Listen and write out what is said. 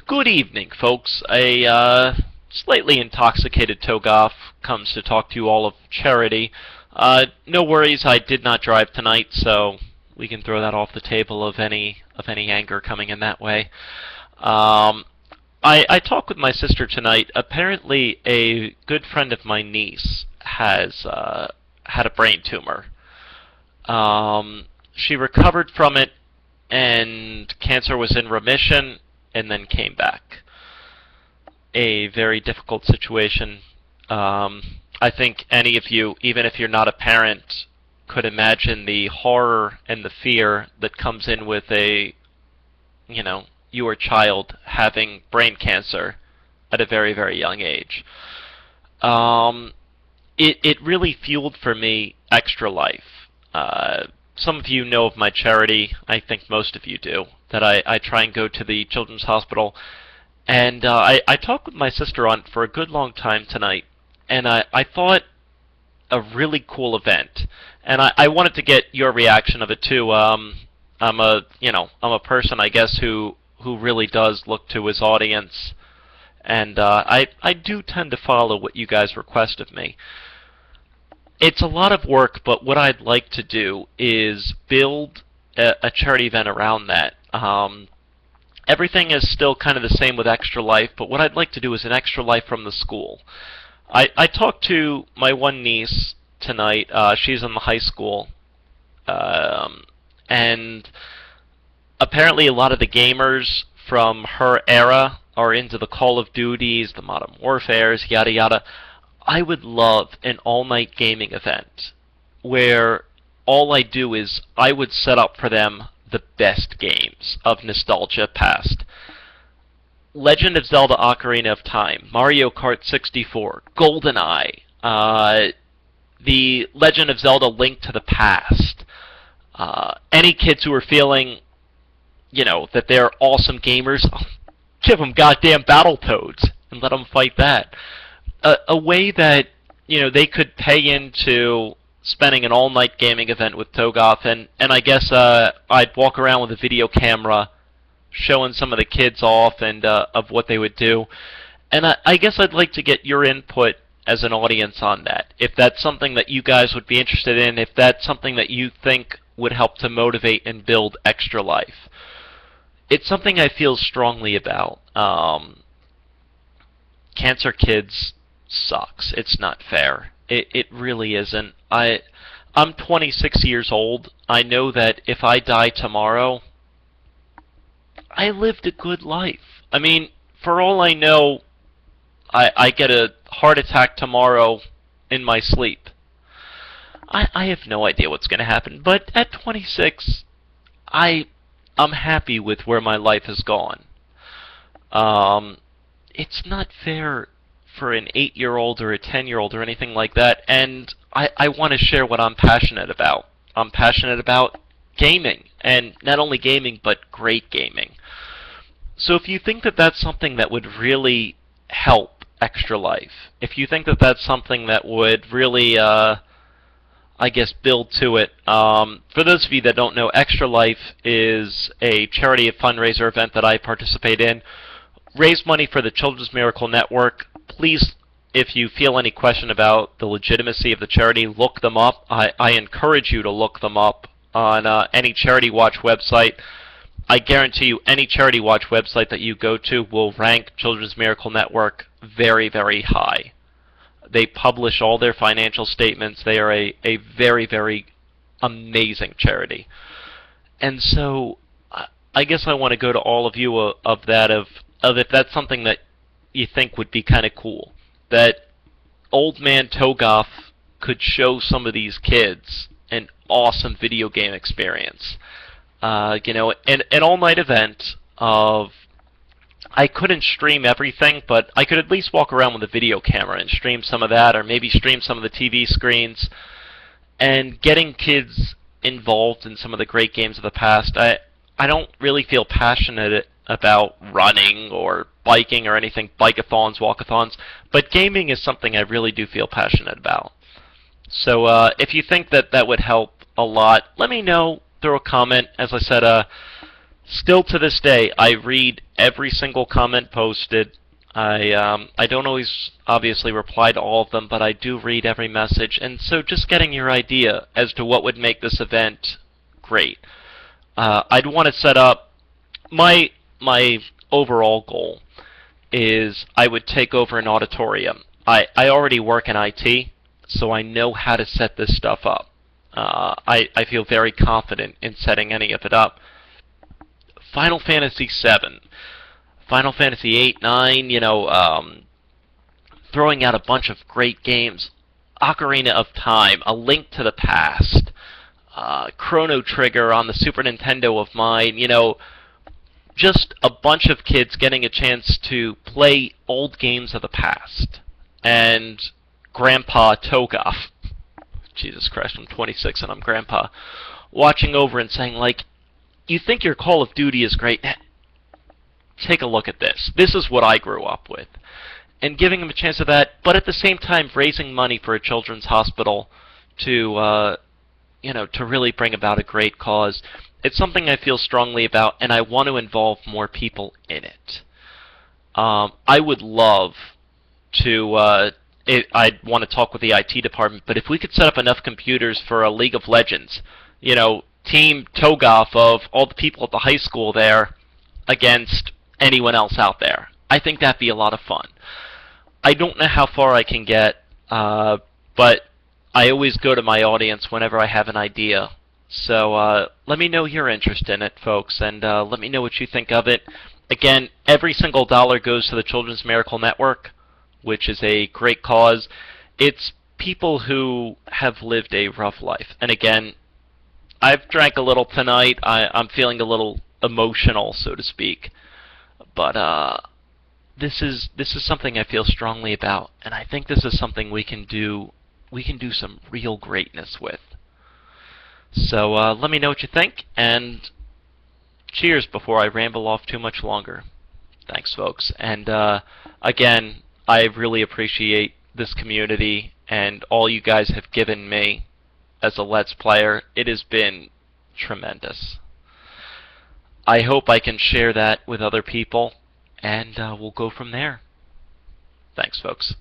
Good evening, folks. A slightly intoxicated Toegoff comes to talk to you all of charity. No worries, I did not drive tonight, so we can throw that off the table of any anger coming in that way. I talked with my sister tonight. Apparently, a good friend of my niece has had a brain tumor. She recovered from it, and cancer was in remission, and then came back. A very difficult situation. I think any of you, even if you're not a parent, could imagine the horror and the fear that comes in with your child having brain cancer at a very, very young age. It really fueled for me Extra Life. Some of you know of my charity. I think most of you do. That I try and go to the Children's Hospital. And I talked with my sister on it for a good long time tonight. And I thought a really cool event. And I wanted to get your reaction of it too. I'm a person, I guess, who really does look to his audience. And I do tend to follow what you guys request of me. It's a lot of work, but what I'd like to do is build a charity event around that. Everything is still kind of the same with Extra Life, but what I'd like to do is an Extra Life from the school. I talked to my one niece tonight. She's in the high school. And apparently a lot of the gamers from her era are into the Call of Duties, the Modern Warfares, yada yada. I would love an all-night gaming event where all I do is I would set up for them the best games of nostalgia past. Legend of Zelda Ocarina of Time, Mario Kart 64, GoldenEye, the Legend of Zelda Link to the Past. Any kids who are feeling, that they're awesome gamers, give them goddamn Battletoads and let them fight that. A way that they could pay into spending an all-night gaming event with Toegoff, and I guess I'd walk around with a video camera showing some of the kids off and of what they would do. And I guess I'd like to get your input as an audience on that. If that's something that you guys would be interested in, if that's something that you think would help to motivate and build Extra Life. It's something I feel strongly about. Cancer kids sucks. It's not fair. It really isn't. I'm 26 years old. I know that if I die tomorrow, I lived a good life. I mean, for all I know, I get a heart attack tomorrow in my sleep. I have no idea what's going to happen. But at 26, I'm happy with where my life has gone. It's not fair for an 8-year-old or a 10-year-old or anything like that, and I want to share what I'm passionate about. I'm passionate about gaming, and not only gaming, but great gaming. So if you think that that's something that would really help Extra Life, if you think that that's something that would really, I guess, build to it, for those of you that don't know, Extra Life is a charity fundraiser event that I participate in. Raise money for the Children's Miracle Network. Please, if you feel any question about the legitimacy of the charity, look them up. I encourage you to look them up on any Charity Watch website. I guarantee you any Charity Watch website that you go to will rank Children's Miracle Network very, very high. They publish all their financial statements. They are a very, very amazing charity. And so I guess I want to go to all of you of if that's something that you think would be kind of cool, that old man Toegoff could show some of these kids an awesome video game experience. An all-night event of, I couldn't stream everything, but I could at least walk around with a video camera and stream some of that, or maybe stream some of the TV screens, and getting kids involved in some of the great games of the past. I don't really feel passionate about running or biking or anything, bike-a-thons, walk-a-thons, but gaming is something I really do feel passionate about. So if you think that that would help a lot, let me know, throw a comment. As I said, Still to this day, I read every single comment posted. I don't always obviously reply to all of them, but I do read every message. And so just getting your idea as to what would make this event great. I'd want to set up my overall goal is I would take over an auditorium. I already work in IT, so I know how to set this stuff up. I feel very confident in setting any of it up. Final Fantasy VII, Final Fantasy VIII, 9, throwing out a bunch of great games. Ocarina of Time, A Link to the Past, Chrono Trigger on the Super Nintendo of mine, just a bunch of kids getting a chance to play old games of the past. And Grandpa Toegoff, Jesus Christ, I'm 26 and I'm Grandpa, watching over and saying, like, you think your Call of Duty is great? Take a look at this. This is what I grew up with. And giving him a chance of that, but at the same time raising money for a children's hospital to, to really bring about a great cause. It's something I feel strongly about, and I want to involve more people in it. I would love to, I'd want to talk with the IT department, but if we could set up enough computers for a League of Legends, Team Toegoff of all the people at the high school there against anyone else out there, I think that'd be a lot of fun. I don't know how far I can get, but I always go to my audience whenever I have an idea. So let me know your interest in it, folks, and let me know what you think of it. Again, every single dollar goes to the Children's Miracle Network, which is a great cause. It's people who have lived a rough life. And again, I've drank a little tonight. I'm feeling a little emotional, so to speak. But this is something I feel strongly about, and I think this is something we can do some real greatness with. So let me know what you think, and cheers before I ramble off too much longer. Thanks, folks. And again, I really appreciate this community and all you guys have given me as a Let's Player. It has been tremendous. I hope I can share that with other people, and we'll go from there. Thanks, folks.